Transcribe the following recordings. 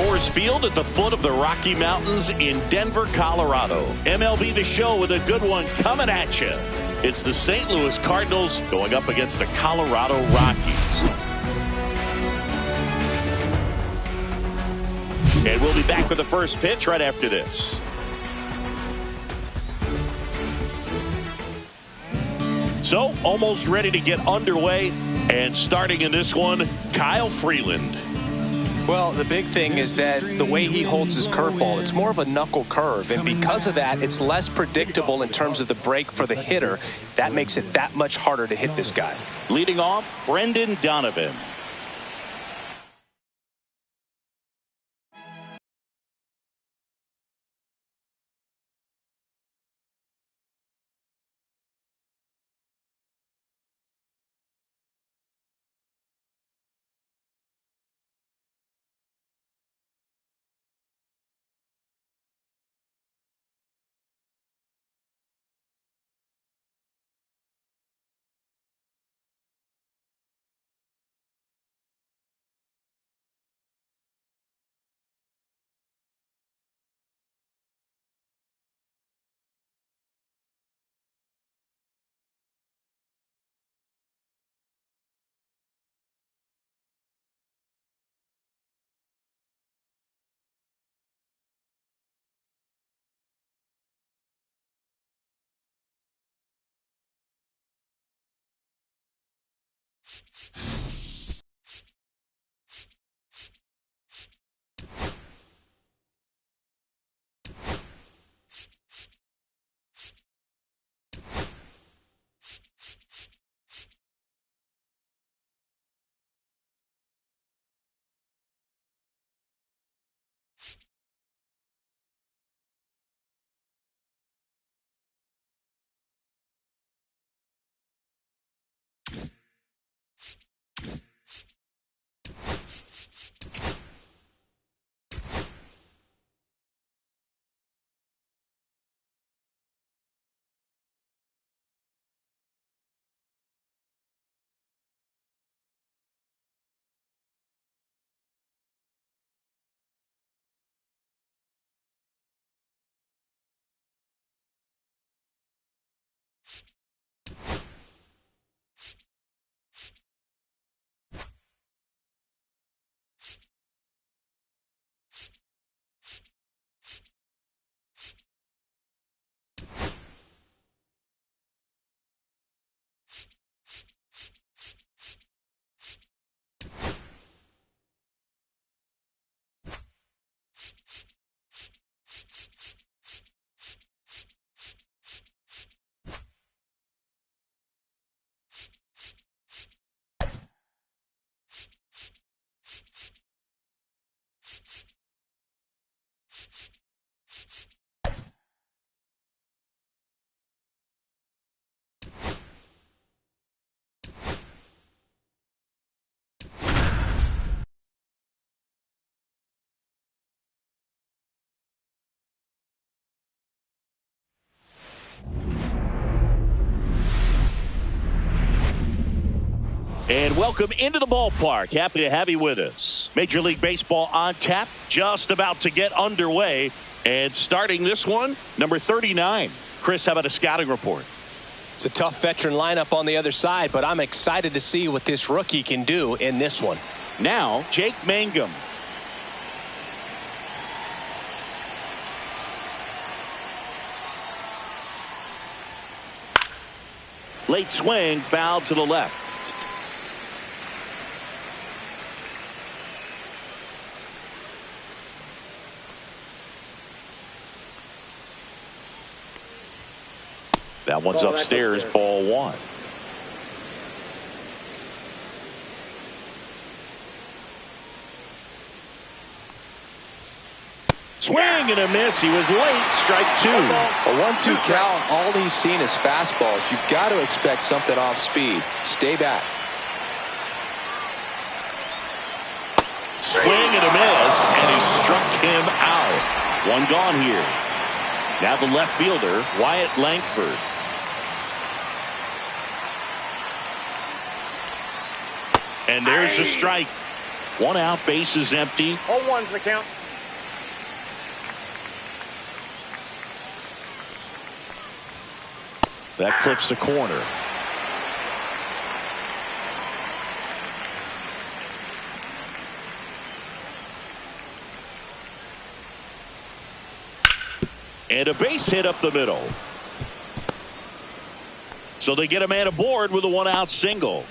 Coors Field at the foot of the Rocky Mountains in Denver, Colorado. MLB The Show with a good one coming at you. It's the St. Louis Cardinals going up against the Colorado Rockies. And we'll be back with the first pitch right after this. So, almost ready to get underway. And starting in this one, Kyle Freeland. Well, the big thing is that the way he holds his curveball, it's more of a knuckle curve. And because of that, it's less predictable in terms of the break for the hitter. That makes it that much harder to hit this guy. Leading off, Brendan Donovan. And welcome into the ballpark. Happy to have you with us. Major League Baseball on tap, just about to get underway. And starting this one, number 39. Chris, how about a scouting report? It's a tough veteran lineup on the other side, but I'm excited to see what this rookie can do in this one. Now, Jake Mangum. Late swing, foul to the left. That one's upstairs, ball one. Swing and a miss. He was late. Strike two. A 1-2 count. All he's seen is fastballs. You've got to expect something off speed. Stay back. Swing and a miss, and he struck him out. One gone here. Now the left fielder, Wyatt Langford. And there's a strike. One out, base is empty. 0-1's the count. That clips the corner. And a base hit up the middle. So they get a man aboard with a one-out single.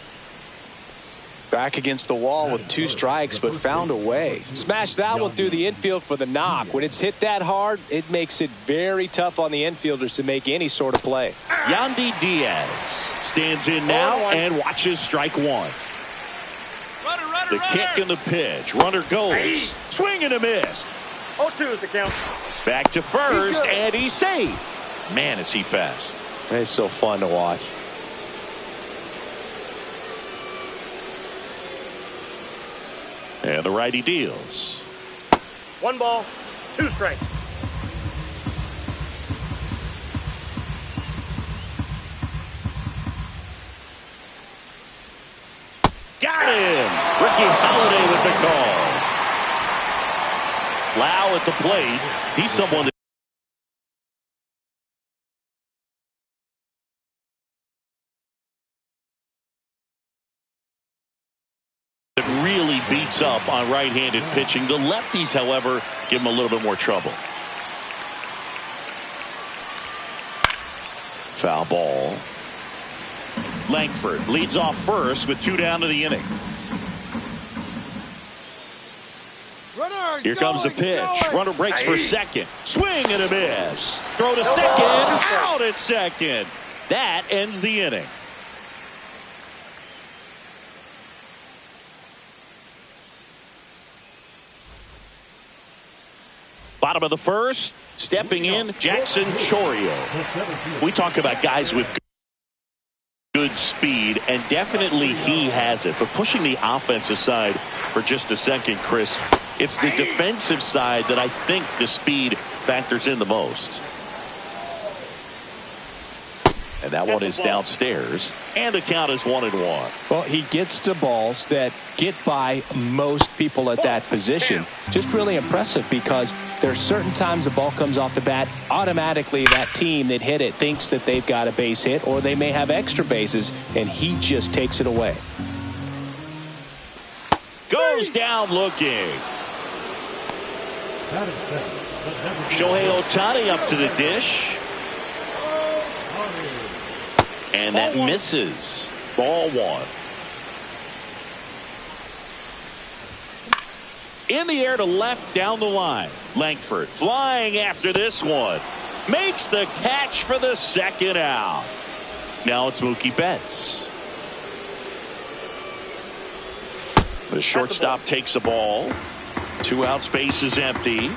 Back against the wall with 2 strikes, but found a way. Smash that one through the infield for the knock. When it's hit that hard, it makes it very tough on the infielders to make any sort of play. Yandy Diaz stands in now and watches strike one. The kick and the pitch. Runner goes. Swing and a miss. 0-2 is the count. Back to first, and he's safe. Man, is he fast. It's so fun to watch. And the righty deals. 1 ball, 2 strikes. Got him. Ricky Holiday with the call. Lau at the plate. He's someone that really beats up on right-handed pitching. The lefties, however, give him a little bit more trouble. Foul ball. Langford leads off first with 2 down to the inning. Here comes the pitch. Runner breaks for second. Swing and a miss. Throw to second. Out at second. That ends the inning. Bottom of the first. Stepping in, Jackson Chorio. We talk about guys with good speed, and definitely he has it. But pushing the offense aside for just a second, Chris, it's the defensive side that I think the speed factors in the most. And that one is downstairs, and the count is 1-1. Well, he gets to balls that get by most people at that position. Just really impressive, because there's certain times the ball comes off the bat, automatically that team that hit it thinks that they've got a base hit, or they may have extra bases, and he just takes it away. Goes down looking. Shohei Ohtani up to the dish. And that misses. Ball 1. In the air to left down the line. Langford flying after this one. Makes the catch for the second out. Now it's Mookie Betts. The shortstop takes the ball. 2 outs, base is empty.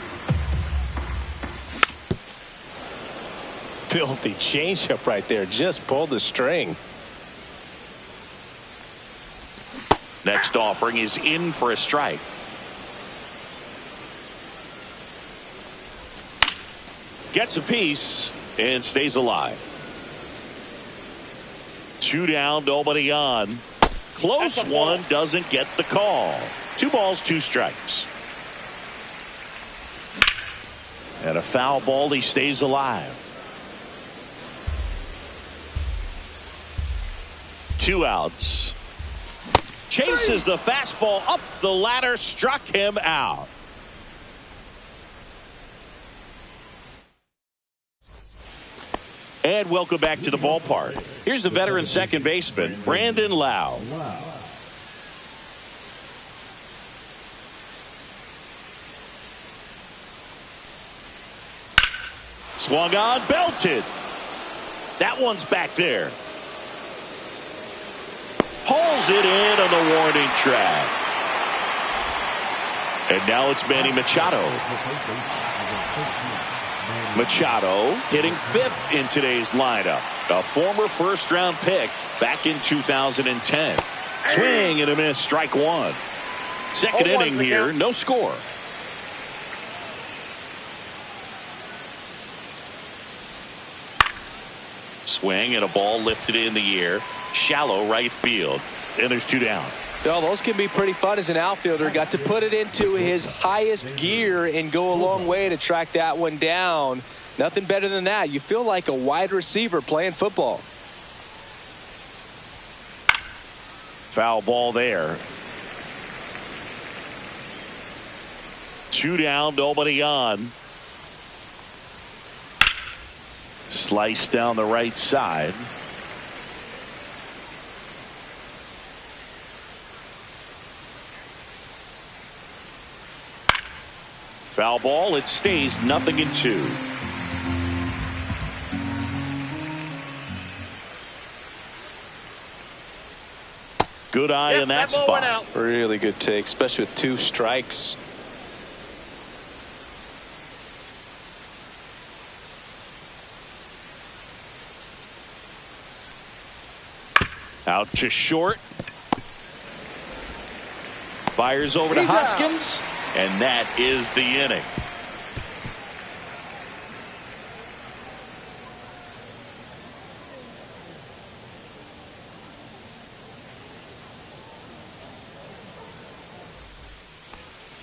Filthy changeup right there. Just pulled the string. Next offering is in for a strike. Gets a piece and stays alive. 2 down, nobody on. Close one, doesn't get the call. 2 balls, 2 strikes. And a foul ball, he stays alive. 2 outs. Chases the fastball up the ladder, struck him out. And welcome back to the ballpark. Here's the veteran second baseman, Brandon Lau. Swung on, belted. That one's back there. Pulls it in on the warning track. And now it's Manny Machado. Machado hitting 5th in today's lineup. A former first-round pick back in 2010. Swing and a miss, strike 1. Second inning here, no score. Swing and a ball lifted in the air. Shallow right field. And there's 2 down. Well, those can be pretty fun as an outfielder. Got to put it into his highest gear and go a long way to track that one down. Nothing better than that. You feel like a wide receiver playing football. Foul ball there. 2 down, nobody on. Slice down the right side. Foul ball. It stays 0-2. Good eye in that ball went spot. out. Really good take, especially with 2 strikes. Out to short. Fires over to Hoskins. And that is the inning.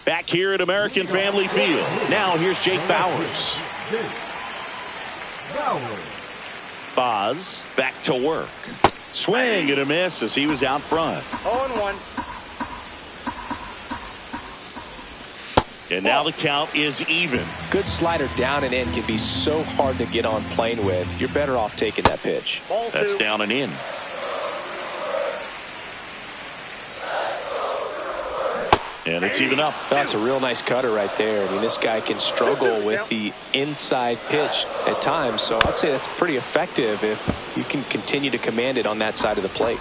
Back here at American Family Field. Now here's Jake Bowers. Boz back to work. Swing and a miss as he was out front. 0-1. And now the count is even. Good slider down and in can be so hard to get on plane with. You're better off taking that pitch. Ball 2. That's down and in. And it's even up. That's a real nice cutter right there. I mean, this guy can struggle with the inside pitch at times, so I'd say that's pretty effective if you can continue to command it on that side of the plate.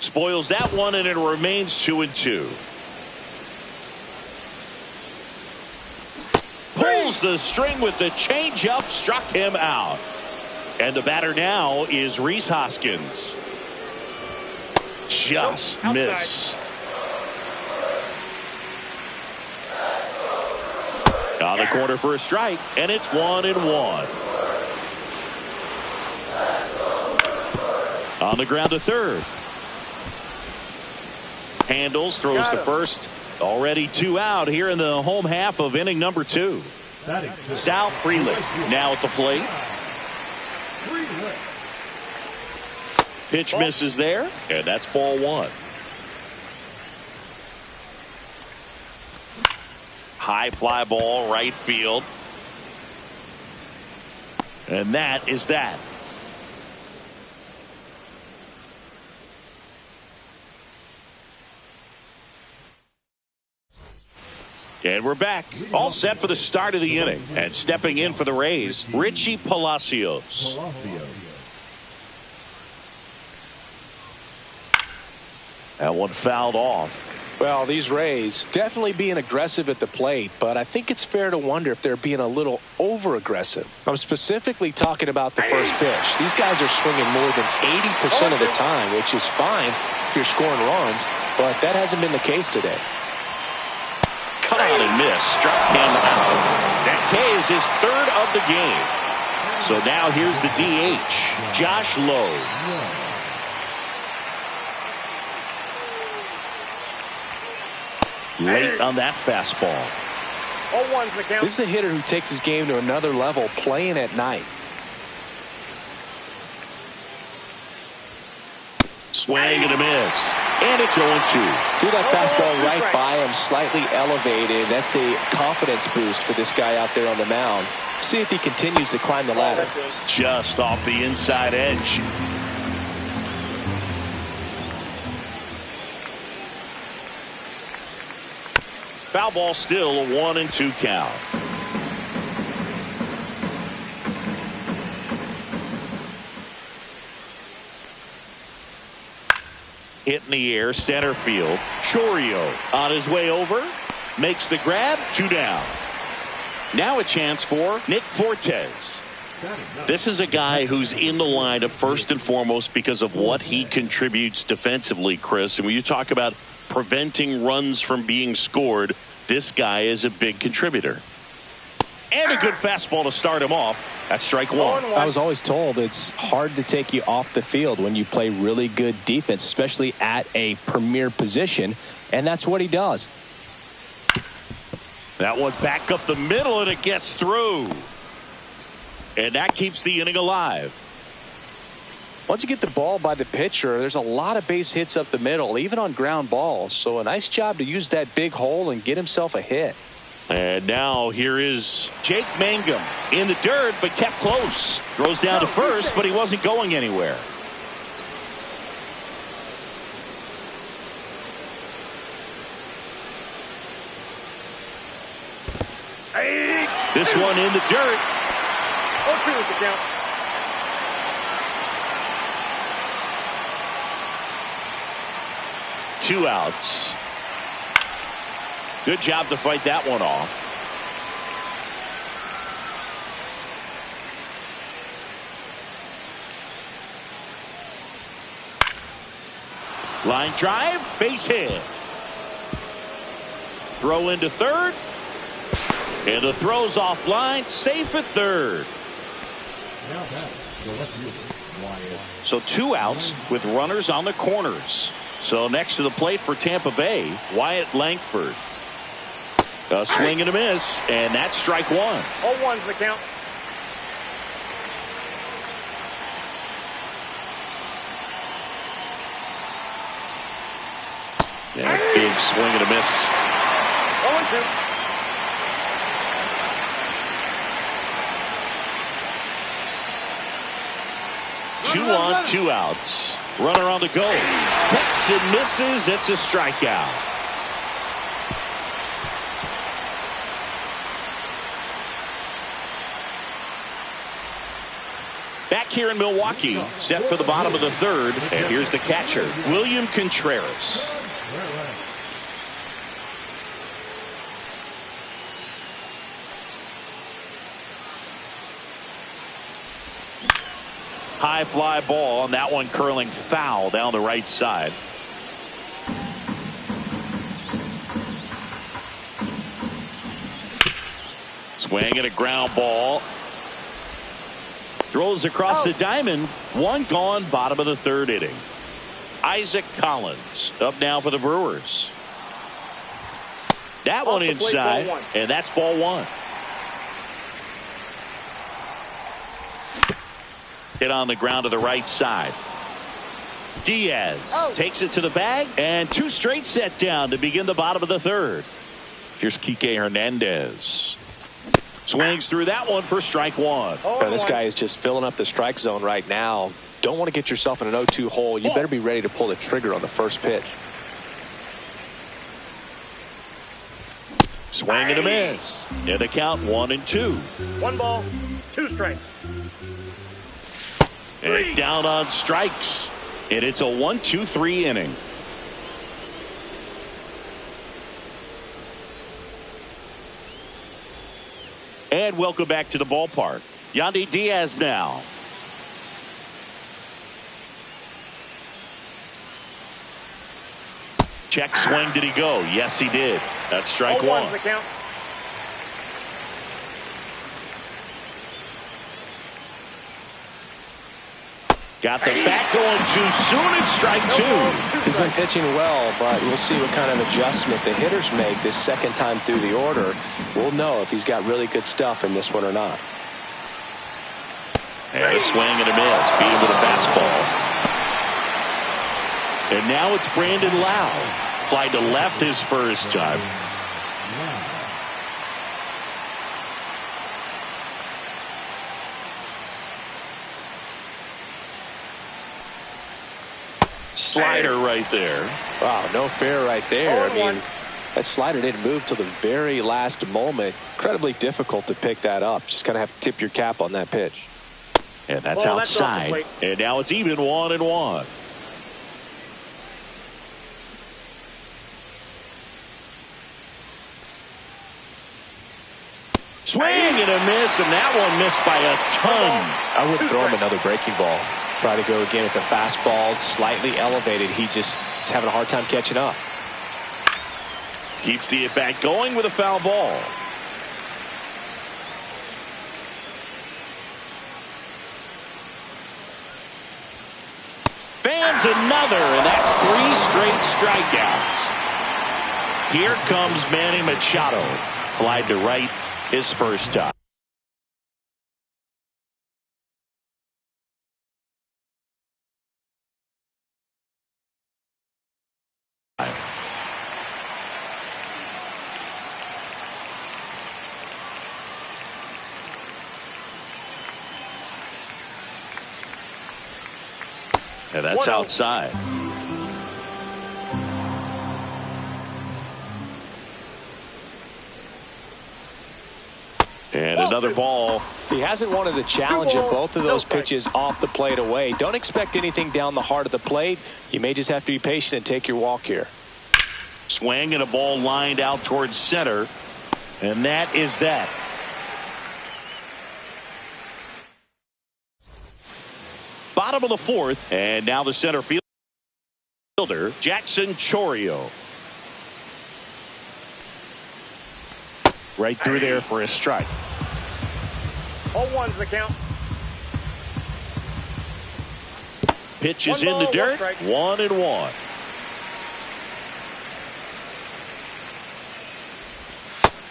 Spoils that one, and it remains 2-2. Pulls the string with the changeup, struck him out. And the batter now is Rhys Hoskins. Just missed. On the corner for a strike, and it's 1-1. On the ground to third. Handles, throws to first. Already 2 out here in the home half of inning number 2. Sal Frelick now at the plate. Pitch misses there, and that's ball 1. High fly ball, right field. And that is that. And we're back, all set for the start of the inning. And stepping in for the Rays, Richie Palacios. That one fouled off. Well, these Rays definitely being aggressive at the plate, but I think it's fair to wonder if they're being a little over-aggressive. I'm specifically talking about the first pitch. These guys are swinging more than 80% of the time, which is fine if you're scoring runs, but that hasn't been the case today. Cut out and miss, struck him out. That K is his 3rd of the game. So now here's the DH, Josh Lowe. Late on that fastball. 0-1's the count. This is a hitter who takes his game to another level playing at night. Swing and a miss. And it's 0-2. Threw that fastball right by him, slightly elevated. That's a confidence boost for this guy out there on the mound. See if he continues to climb the ladder. Just off the inside edge. Foul ball, still a 1-2 count. Hit in the air, center field. Chorio on his way over. Makes the grab, 2 down. Now a chance for Nick Fortes. This is a guy who's in the lineup first and foremost because of what he contributes defensively, Chris. And when you talk about preventing runs from being scored, this guy is a big contributor. And a good fastball to start him off. That's strike one. I was always told it's hard to take you off the field when you play really good defense, especially at a premier position, and that's what he does. That one back up the middle, and it gets through. And that keeps the inning alive. Once you get the ball by the pitcher, there's a lot of base hits up the middle, even on ground balls. So a nice job to use that big hole and get himself a hit. And now here is Jake Mangum in the dirt, but kept close. Throws down to first, but he wasn't going anywhere. This one in the dirt. 0-2 is the count. Two outs. Good job to fight that one off. Line drive, base hit. Throw into third. And the throw's offline, safe at third. So two outs with runners on the corners. So next to the plate for Tampa Bay, Wyatt Langford. A swing and a miss, and that's strike one. 0-1's the count. And a big swing and a miss. 0-2. Two on, two outs. Runner on the go. Picks and misses. It's a strikeout. Back here in Milwaukee, set for the bottom of the third. And here's the catcher, William Contreras. High fly ball, and that one curling foul down the right side. Swing and a ground ball. Throws across the diamond. One gone, bottom of the third inning. Isaac Collins up now for the Brewers. That one inside, and that's ball one. Hit on the ground to the right side. Diaz takes it to the bag, and two straight set down to begin the bottom of the third. Here's Kike Hernandez. Swings through that one for strike one. This guy is just filling up the strike zone right now. Don't want to get yourself in an 0-2 hole. You better be ready to pull the trigger on the first pitch. Swing and a miss. And the count 1-2. 1 ball, 2 strikes. And down on strikes. And it's a 1-2-3 inning. And welcome back to the ballpark. Yandy Diaz now. Check swing. Did he go? Yes, he did. That's strike one. 0-1's the count. Got the bat going too soon. It's strike two. He's been pitching well, but we'll see what kind of adjustment the hitters make this second time through the order. We'll know if he's got really good stuff in this one or not. And a swing and a miss. Beat him with a fastball. And now it's Brandon Lau. Fly to left his first time. Slider right there. Wow, no fair right there. I mean, that slider didn't move till the very last moment. Incredibly difficult to pick that up. Just kind of have to tip your cap on that pitch. And that's outside. And now it's even 1-1. Swing and a miss, and that one missed by a ton. I would throw him another breaking ball. Try to go again at the fastball, slightly elevated. He just is having a hard time catching up. Keeps the at-bat going with a foul ball. adds another, and that's 3 straight strikeouts. Here comes Manny Machado. Flied to right his first time. And that's outside. And another ball. He hasn't wanted to challenge at both of those pitches off the plate away. Don't expect anything down the heart of the plate. You may just have to be patient and take your walk here. Swing and a ball lined out towards center. And that is that. Bottom of the 4th, and now the center fielder, Jackson Chourio. Right through there for a strike. 0-1's the count. Pitch is in the dirt. 1-1.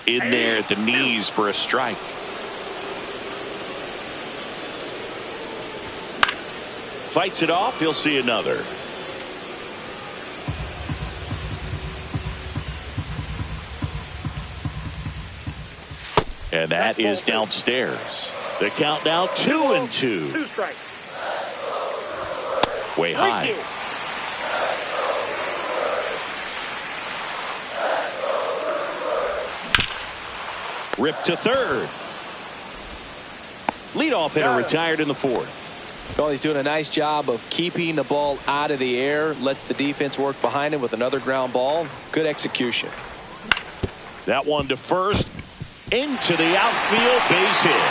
In there at the knees for a strike. Fights it off. He'll see another. And that is downstairs. The count now 2-2. 2 strikes. Way high. Ripped to third. Leadoff hitter retired in the 4th. Well, he's doing a nice job of keeping the ball out of the air. Lets the defense work behind him with another ground ball. Good execution. That one to first. Into the outfield, base hit.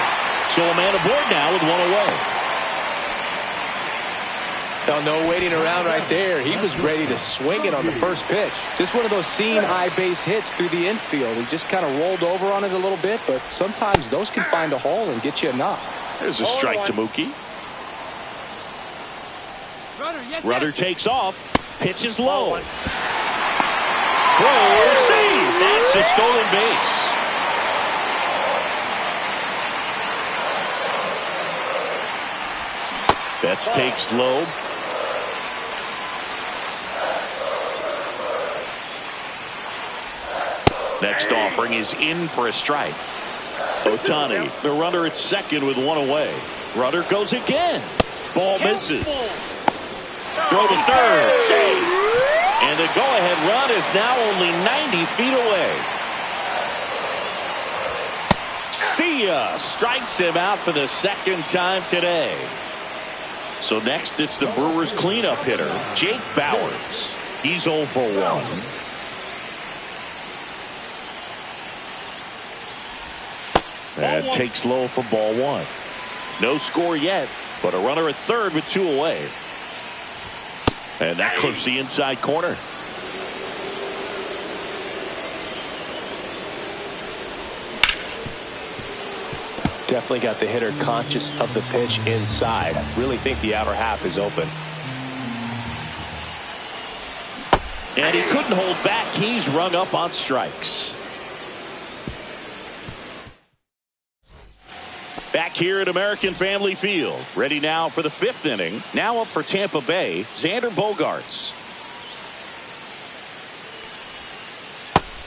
So a man aboard now with 1 away. Oh, no waiting around right there. He was ready to swing it on the first pitch. Just one of those seeing eye base hits through the infield. He just kind of rolled over on it a little bit, but sometimes those can find a hole and get you a knock. There's a strike to Mookie. Rudder takes off. Pitch is low. Throw, save. That's a stolen base. Betts takes low. Next offering is in for a strike. Ohtani, the runner at second with 1 away. Rudder goes again. Ball misses. Throw to third. Save. And the go-ahead run is now only 90 feet away. See ya. Strikes him out for the 2nd time today. So next it's the Brewers cleanup hitter, Jake Bauers. He's 0 for 1. And takes low for ball 1. No score yet, but a runner at third with 2 away. And that clips the inside corner. Definitely got the hitter conscious of the pitch inside. I really think the outer half is open. And he couldn't hold back. He's rung up on strikes. Back here at American Family Field. Ready now for the 5th inning. Now up for Tampa Bay, Xander Bogaerts.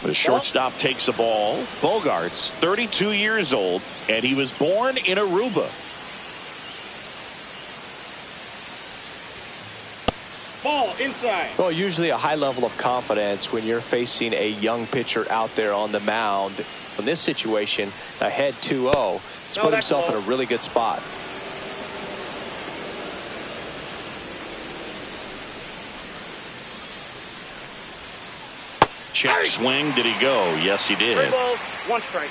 The shortstop takes the ball. Bogaerts, 32 years old, and he was born in Aruba. Ball inside. Well, usually a high level of confidence when you're facing a young pitcher out there on the mound. In this situation, ahead 2-0, he's put himself in a really good spot. Check swing. Did he go? Yes, he did. 3 balls, 1 strike.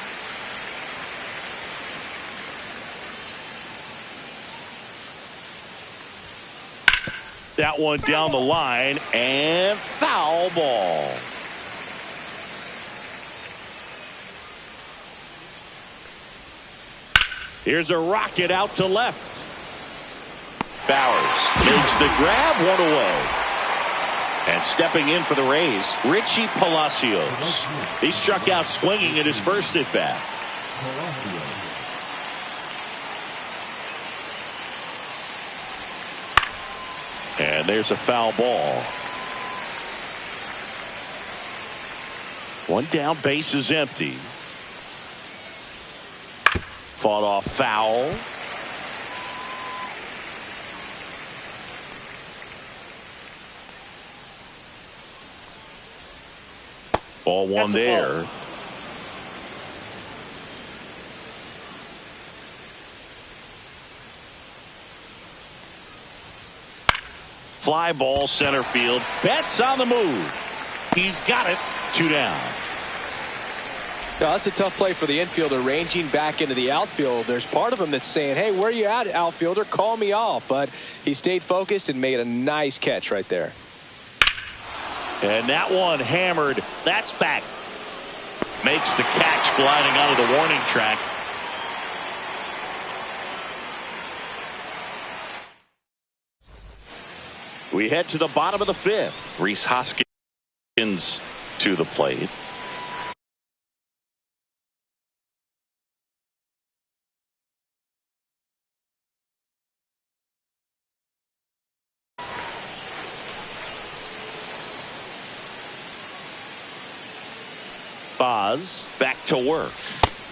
That one down the line and foul ball. Here's a rocket out to left. Bowers makes the grab, one away. And stepping in for the Rays, Richie Palacios. He struck out swinging at his first at bat. And there's a foul ball. One down, base is empty. Fought off foul. Ball one there. Fly ball center field. Betts on the move. He's got it. 2 down. Now, that's a tough play for the infielder ranging back into the outfield. There's part of him that's saying, hey, where you at, outfielder? Call me off. But he stayed focused and made a nice catch right there. And that one hammered. That's back. Makes the catch gliding out of the warning track. We head to the bottom of the 5th. Rhys Hoskins to the plate. Boz back to work.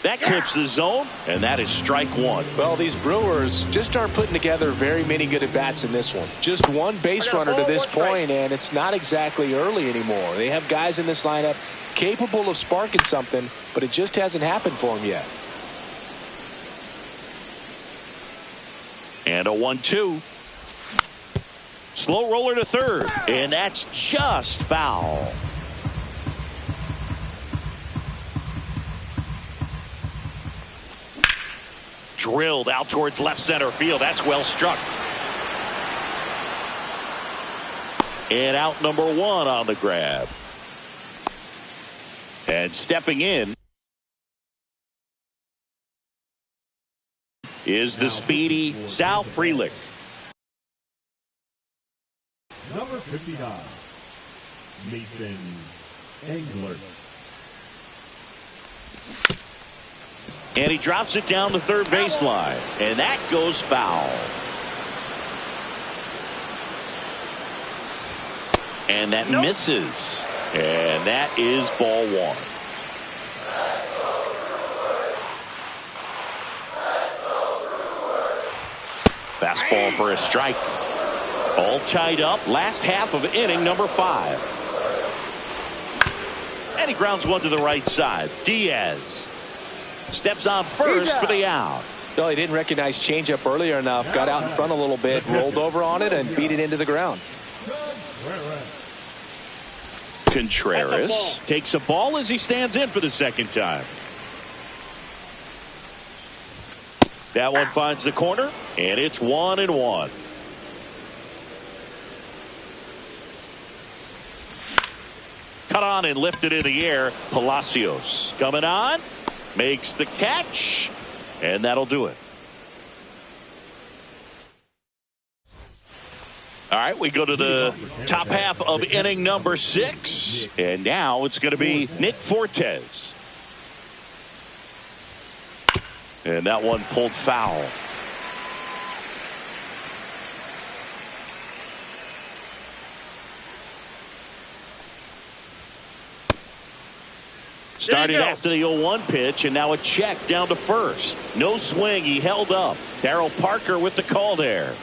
That clips the zone, and that is strike 1. Well, these Brewers just aren't putting together very many good at-bats in this one. Just one base runner to this point, and it's not exactly early anymore. They have guys in this lineup capable of sparking something, but it just hasn't happened for them yet. And a 1-2. Slow roller to third, and that's just foul. Drilled out towards left center field. That's well struck. And out number 1 on the grab. And stepping in is the speedy Sal Frelick. Number 59, Mason Englert. And he drops it down the third baseline. And that goes foul. And that misses. And that is ball 1. Fastball for a strike. All tied up. Last half of inning number 5. And he grounds one to the right side. Diaz steps on first for the out. Well, he didn't recognize changeup earlier enough. Got out in front a little bit, rolled over on it, and beat it into the ground. Contreras takes a ball as he stands in for the second time. That one finds the corner, and it's 1-1. Cut on and lifted in the air. Palacios coming on. Makes the catch, and that'll do it. All right, we go to the top half of inning number 6, and now it's going to be Nick Fortes. And that one pulled foul. Started after the 0-1 pitch, and now a check down to first. No swing. He held up. Darryl Parker with the call there.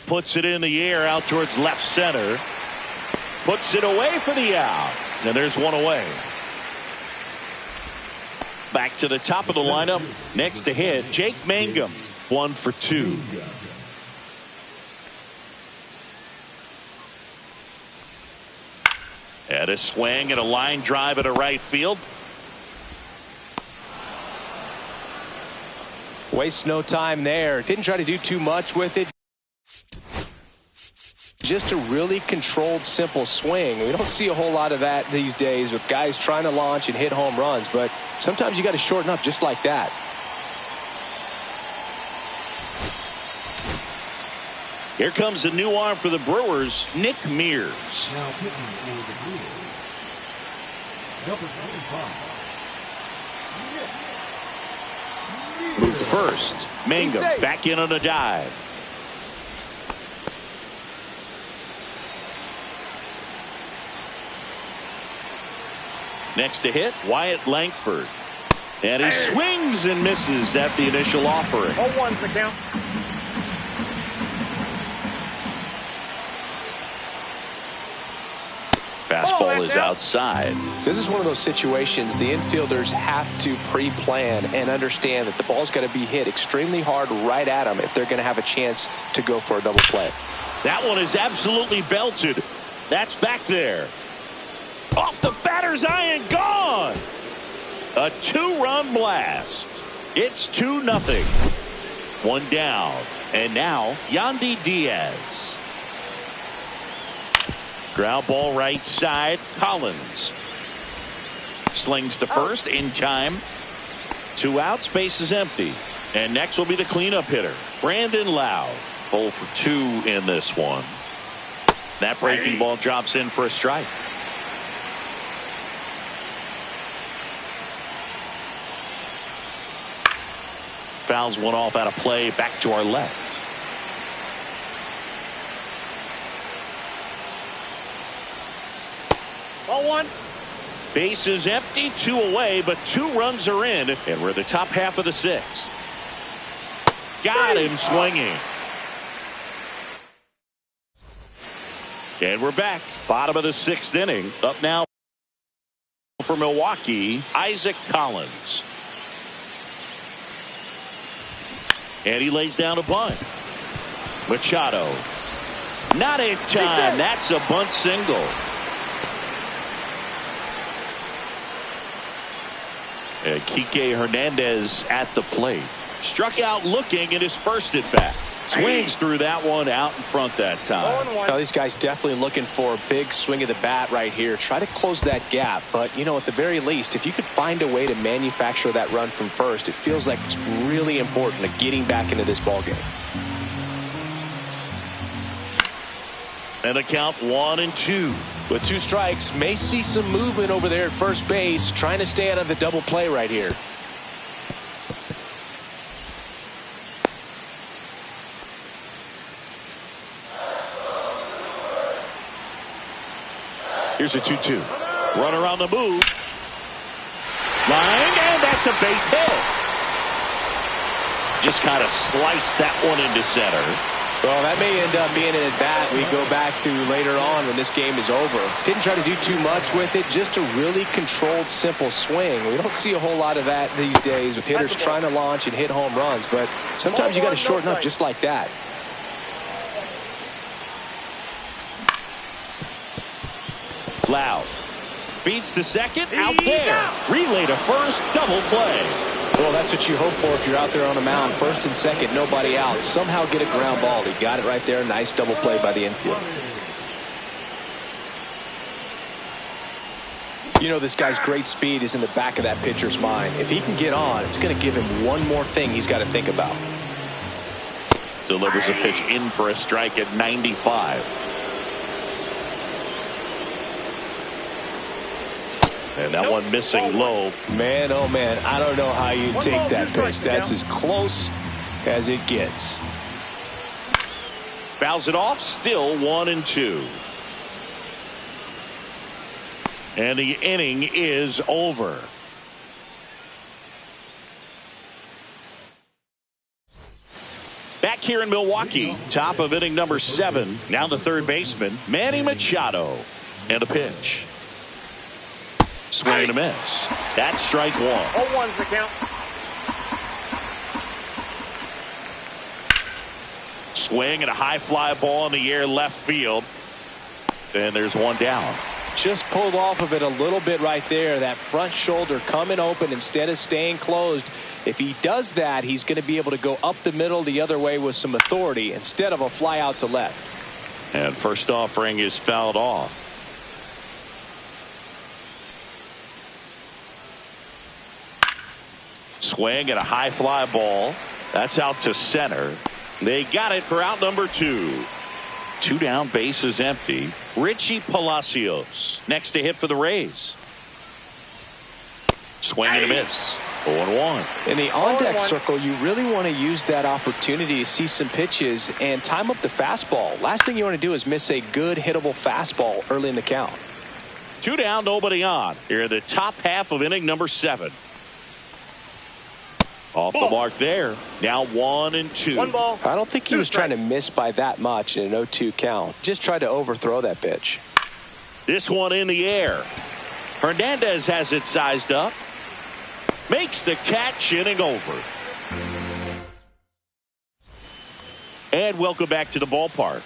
Puts it in the air out towards left center. Puts it away for the out. And there's one away. Back to the top of the lineup. Next to hit, Jake Mangum. 1 for 2. At a swing and a line drive at a right field. Wastes no time there. Didn't try to do too much with it. Just a really controlled, simple swing. We don't see a whole lot of that these days with guys trying to launch and hit home runs, but sometimes you got to shorten up just like that. Here comes the new arm for the Brewers, Nick Mears. Now pitching for the Brewers, number 25. Move to first. Mangum back in on a dive. Next to hit, Wyatt Langford. And he swings and misses at the initial offering. 0-1's the count. Fastball is outside. This is one of those situations the infielders have to pre-plan and understand that the ball's got to be hit extremely hard right at them if they're going to have a chance to go for a double play. That one is absolutely belted. That's back there. Off the batter's eye and gone. A 2-run blast. It's 2-0. One down. And now Yandy Diaz. Ground ball right side. Collins slings to first in time. 2 outs, base is empty. And next will be the cleanup hitter, Brandon Lowe. 0 for 2 in this one. That breaking ball drops in for a strike. Fouls one off out of play, back to our left. Ball 1. Base is empty, 2 away, but 2 runs are in, and we're in the top half of the 6th. Got him swinging. And we're back. Bottom of the 6th inning. Up now for Milwaukee, Isaac Collins. And he lays down a bunt. Machado. Not in time. That's a bunt single. And Kike Hernandez at the plate. Struck out looking in his first at bat. Swings through that one out in front that time. Now, these guys definitely looking for a big swing of the bat right here. Try to close that gap. But, you know, at the very least, if you could find a way to manufacture that run from first, it feels like it's really important to getting back into this ballgame. And a count 1-2. With 2 strikes, may see some movement over there at first base, trying to stay out of the double play right here. Here's a 2-2. Runner on the move. Line, and that's a base hit. Just kind of sliced that one into center. Well, that may end up being an at-bat we go back to later on when this game is over. Didn't try to do too much with it, just a really controlled, simple swing. We don't see a whole lot of that these days with hitters trying to launch and hit home runs, but sometimes you got to shorten up just like that. Loud. Feeds to second, out there. Relay to first, double play. Well, that's what you hope for if you're out there on the mound. First and second, nobody out. Somehow get a ground ball. He got it right there. Nice double play by the infield. You know, this guy's great speed is in the back of that pitcher's mind. If he can get on, it's going to give him one more thing he's got to think about. Delivers a pitch in for a strike at 95. And that one missing low. Man, oh man, I don't know how you take that pitch. That's as close as it gets. Fouls it off, still 1-2. And the inning is over. Back here in Milwaukee, top of inning number 7. Now the third baseman, Manny Machado. And a pitch. Swing and a miss. That's strike 1. 0-1's the count. Swing and a high fly ball in the air left field. And there's one down. Just pulled off of it a little bit right there. That front shoulder coming open instead of staying closed. If he does that, he's going to be able to go up the middle the other way with some authority instead of a fly out to left. And first offering is fouled off. Swing and a high fly ball. That's out to center. They got it for out number 2. 2 down, base is empty. Richie Palacios next to hit for the Rays. Swing and a miss. 0-1. In the on-deck circle, you really want to use that opportunity to see some pitches and time up the fastball. Last thing you want to do is miss a good hittable fastball early in the count. 2 down, nobody on. Here in the top half of inning number 7. Off the mark there. Now 1-2. 1 ball. I don't think he was trying to miss by that much in an 0-2 count. Just tried to overthrow that pitch. This one in the air. Hernandez has it sized up. Makes the catch, inning over. And welcome back to the ballpark.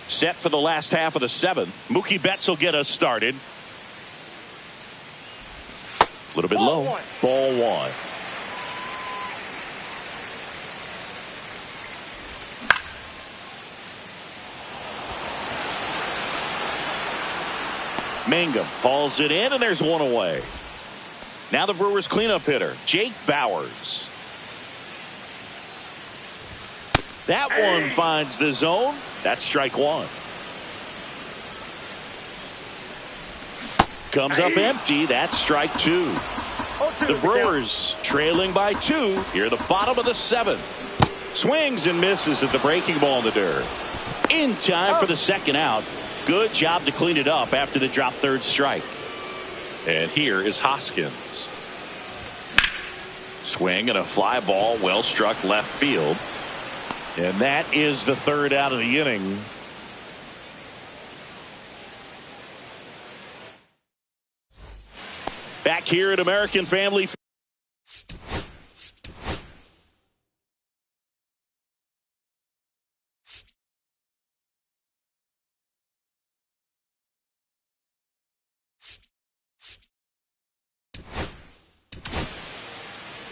Set for the last half of the 7th. Mookie Betts will get us started. A little bit low. Ball 1. Mangum hauls it in, and there's 1 away. Now the Brewers cleanup hitter, Jake Bauers. That one finds the zone. That's strike 1. Comes up empty. That's strike 2. The Brewers trailing by 2 here at the bottom of the 7th. Swings and misses at the breaking ball in the dirt. In time for the second out. Good job to clean it up after the drop third strike. And here is Hoskins. Swing and a fly ball well struck left field. And that is the 3rd out of the inning. Back here at American Family.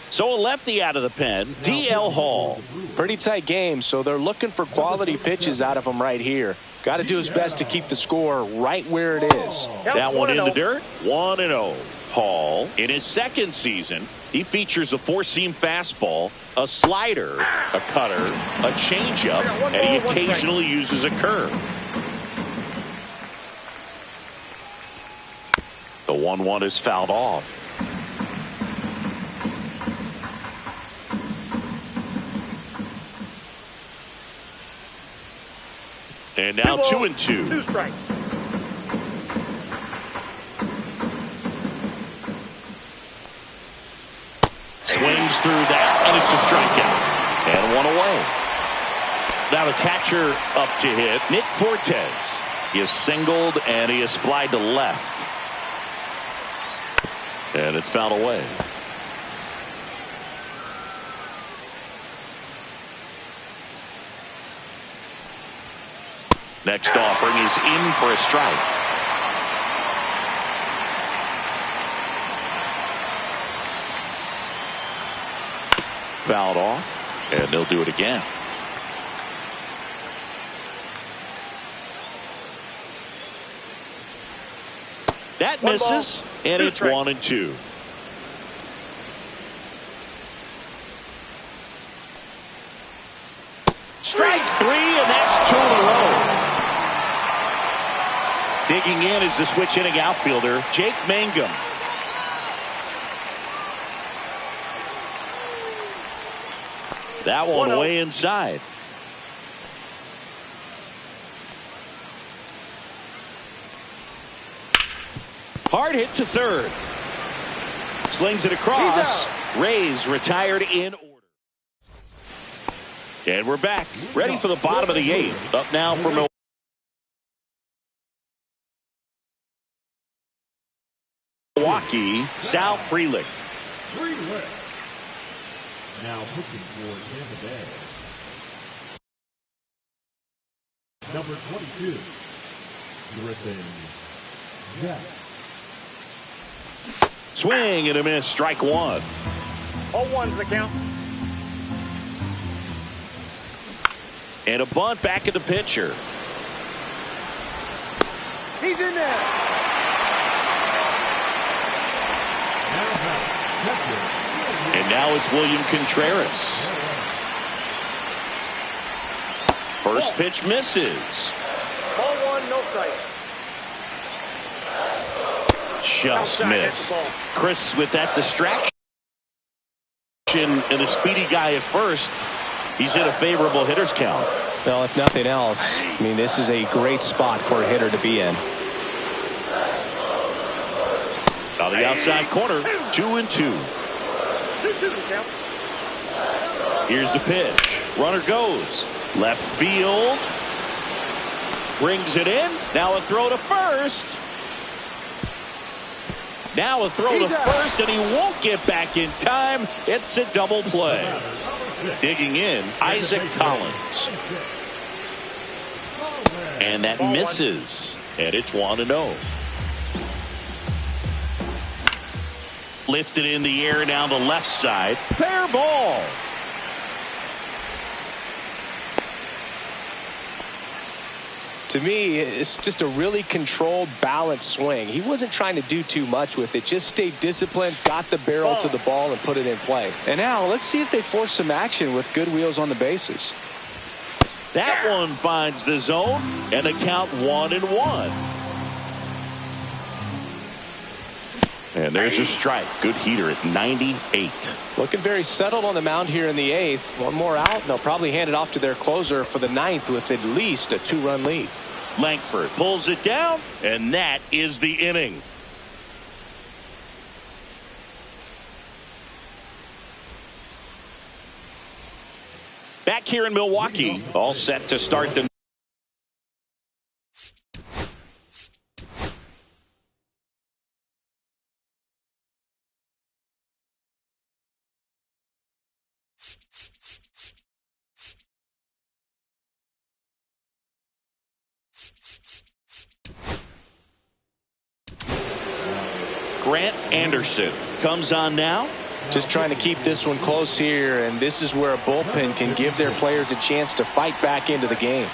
So a lefty out of the pen, D.L. Hall. Pretty tight game, so they're looking for quality pitches out of him right here. Got to do his best to keep the score right where it is. That one in the dirt, 1-0. Hall, in his 2nd season, he features a 4-seam fastball, a slider, a cutter, a changeup, and he occasionally uses a curve. The 1-1 is fouled off. And now 2-2. 2 strikes. Swings through that, and it's a strikeout. And 1 away. Now the catcher up to hit, Nick Fortes. He is singled, and he is flied to left. And it's fouled away. Next offering is in for a strike. Fouled off, and they'll do it again. That misses, and it's 1-2. Strike 3, and that's 2 in a row. Digging in is the switch hitting outfielder, Jake Mangum. That one way inside. Hard hit to third. Slings it across. Rays retired in order. And we're back. Ready for the bottom of the 8th. Up now for Milwaukee, Sal Frelick. Now pitching for Tampa Bay. Number 22, Griffin Jeff. Swing and a miss, strike 1. 0-1's the count. And a bunt back at the pitcher. He's in there. And now it's William Contreras. First pitch misses. Ball one, no strike. Just missed. Chris with that distraction and a speedy guy at first. He's in a favorable hitter's count. Well, if nothing else, I mean, this is a great spot for a hitter to be in. On the outside corner, 2-2. 2-2 count. Here's the pitch. Runner goes. Left field. Brings it in. Now a throw to first. Now a throw to first, and he won't get back in time. It's a double play. Digging in, Isaac Collins. And that misses. And it's 1-0. Lifted in the air down the left side. Fair ball. To me, it's just a really controlled, balanced swing. He wasn't trying to do too much with it. Just stayed disciplined, got the barrel to the ball, and put it in play. And now, let's see if they force some action with good wheels on the bases. That one finds the zone, and a count 1-1. And there's a strike. Good heater at 98. Looking very settled on the mound here in the 8th. One more out, and they'll probably hand it off to their closer for the 9th with at least a 2-run lead. Langford pulls it down, and that is the inning. Back here in Milwaukee, all set to start the Grant Anderson comes on now. Just trying to keep this one close here, and this is where a bullpen can give their players a chance to fight back into the game.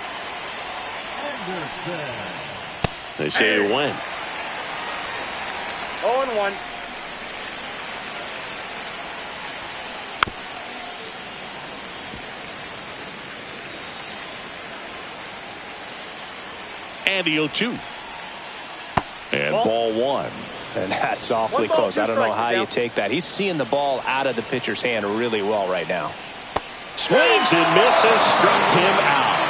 They say you win. 0-1. And the 0-2. And ball one. And that's awfully close. I don't know how you take that. He's seeing the ball out of the pitcher's hand really well right now. Swings and misses, struck him out.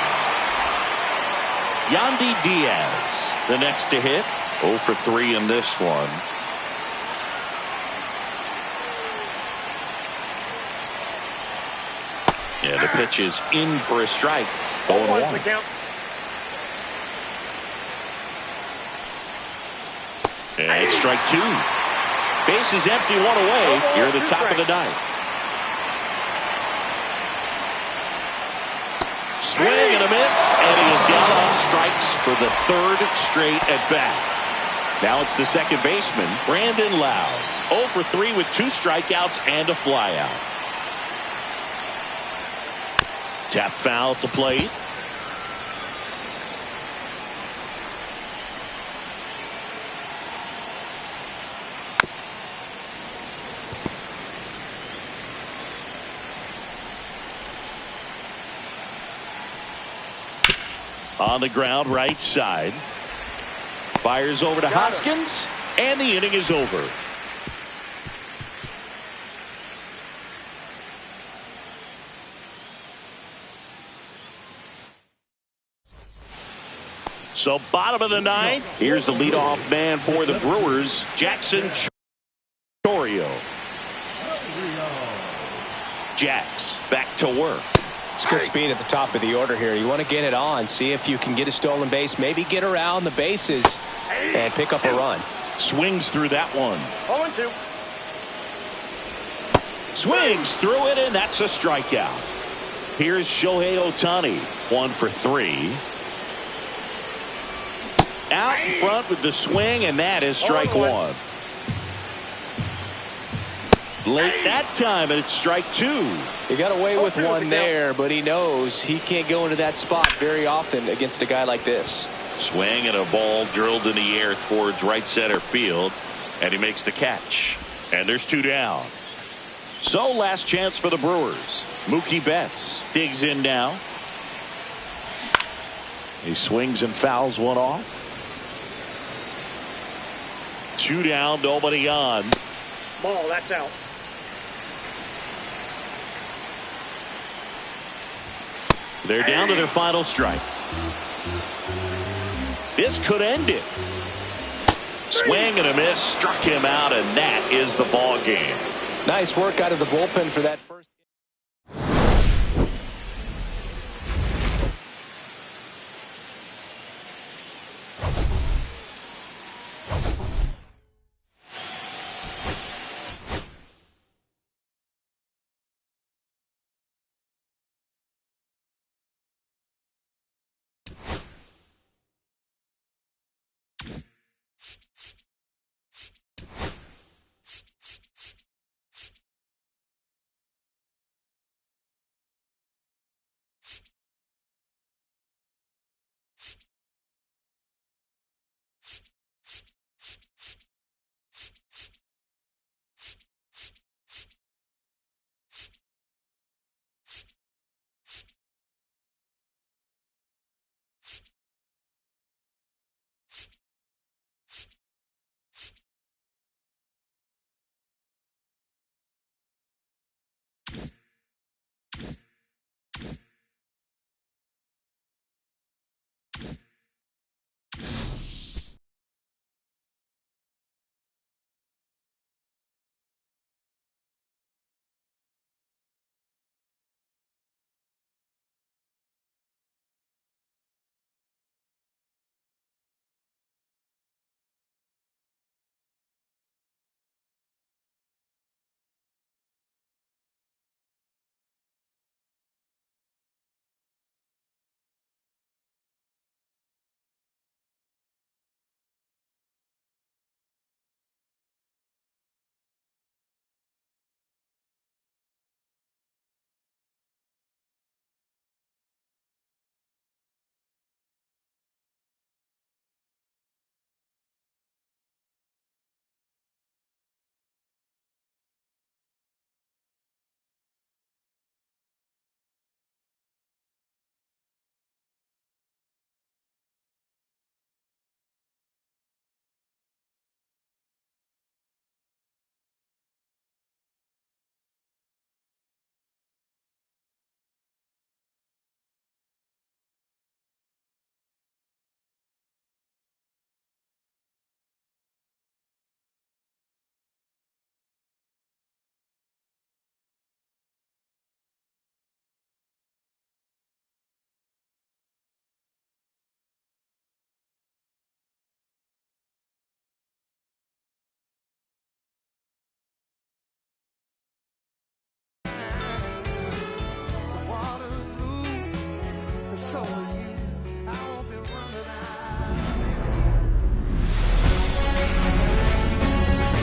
Yandy Diaz, the next to hit. 0 for 3 in this one. And the pitch is in for a strike. 0-1. And it's strike 2. Bases empty, one away. Here at the top of the 9th. Swing and a miss, and he is down on strikes for the 3rd straight at bat. Now it's the second baseman, Brandon Lowe. 0 for 3 with 2 strikeouts and a flyout. Tap foul at the plate. On the ground, right side. Fires over to Hoskins, and the inning is over. So bottom of the 9th. Here's the leadoff man for the Brewers, Jackson Chourio. Jax back to work. It's good speed at the top of the order here. You want to get it on, see if you can get a stolen base, maybe get around the bases and pick up a run. Swings through that one. 0-2. Swings through it, and that's a strikeout. Here's Shohei Ohtani, 1 for 3. Out in front with the swing, and that is strike 1. Late that time, and it's strike 2. He got away with one there, but he knows he can't go into that spot very often against a guy like this. Swing and a ball drilled in the air towards right center field. And he makes the catch. And there's 2 down. So last chance for the Brewers. Mookie Betts digs in now. He swings and fouls one off. 2 down, nobody on. Ball, that's out. They're down to their final strike. This could end it. Swing and a miss, struck him out, and that is the ball game. Nice work out of the bullpen for that first.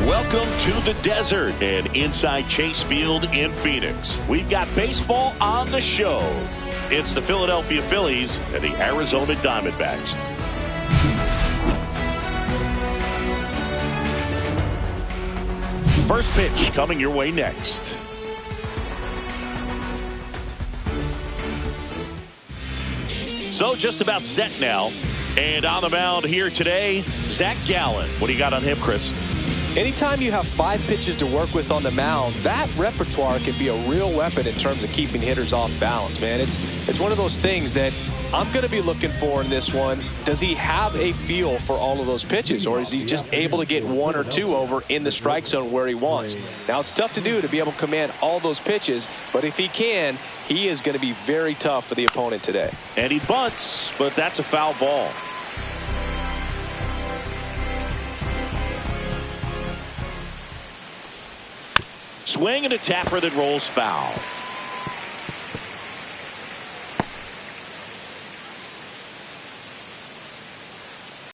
Welcome to the desert and inside Chase Field in Phoenix. We've got baseball on the show. It's the Philadelphia Phillies and the Arizona Diamondbacks. First pitch coming your way next. So just about set now. And on the mound here today, Zach Gallen. What do you got on him, Chris? Anytime you have 5 pitches to work with on the mound, that repertoire can be a real weapon in terms of keeping hitters off balance, man. It's one of those things that I'm going to be looking for in this one. Does he have a feel for all of those pitches, or is he just able to get 1 or 2 over in the strike zone where he wants? Now, it's tough to do to be able to command all those pitches, but if he can, he is going to be very tough for the opponent today. And he bunts, but that's a foul ball. Swing and a tapper that rolls foul.